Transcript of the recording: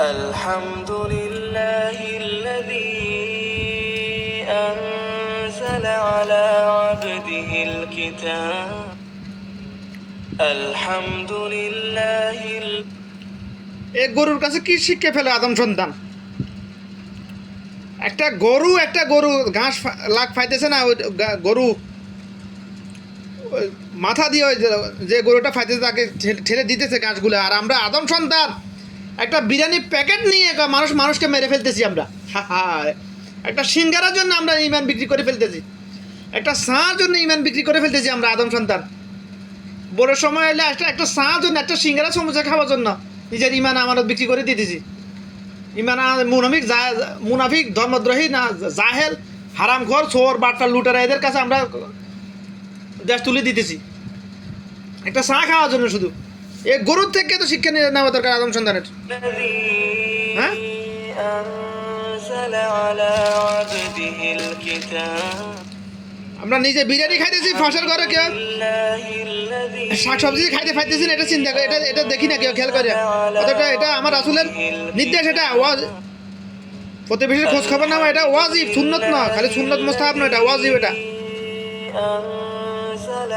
الحمد لله الذي أنزل على عبده الكتاب الحمد لله এই গরুর কাছে কি শিক্ষা ফেলে আদম সন্তান? একটা গরু ঘাস লাগ ফাইতেছে না, ওই গরু ওই মাথা দিয়ে ওই যে গরুটা ফাইতেছে তাকে ঠেলে দিতেছে ঘাসগুলো, আর আমরা আদম সন্তান একটা বিরিয়ানি প্যাকেট নিয়ে মানুষকে মেরে ফেলতেছি আমরা। হা হা, একটা সিঙ্গারার জন্য আমরা ইমান বিক্রি করে ফেলতেছি, একটা চার জন্য ইমান বিক্রি করে ফেলতেছি আমরা আদম সন্তান। বড় সময় এলে একটা চার জন্য, একটা সিঙ্গারা সমুচা খাওয়ার জন্য নিজের ইমান আমানত বিক্রি করে দিতেছি। ইমান মুনাফিক ধর্মদ্রোহী না জাহেল হারামখোর চোর বাট্টা লুটারা এদের কাছে আমরা দেশ তুলে দিতেছি একটা চা খাওয়ার জন্য। শুধু এই গরুর থেকে তো শিক্ষা নেওয়া দরকার আদম সন্তানের। হ্যাঁ, أنزل على عبده الكتاب আমরা নিজে বিরিয়ানি খাইতেছি ফাঁসের ঘরে, কেউ الله الذي শাকসবজি খাইতে ফাইতেছি না, এটা চিন্তা করে, এটা দেখি না কেউ খেয়াল করে। অতটা এটা আমার রাসূলের নির্দেশ, এটা প্রতিবেশীর খোঁজ খবর নেওয়া এটা ওয়াজিব, সুন্নত না, খালি সুন্নত মুস্তাহাব না, এটা ওয়াজিব। এটা أنزل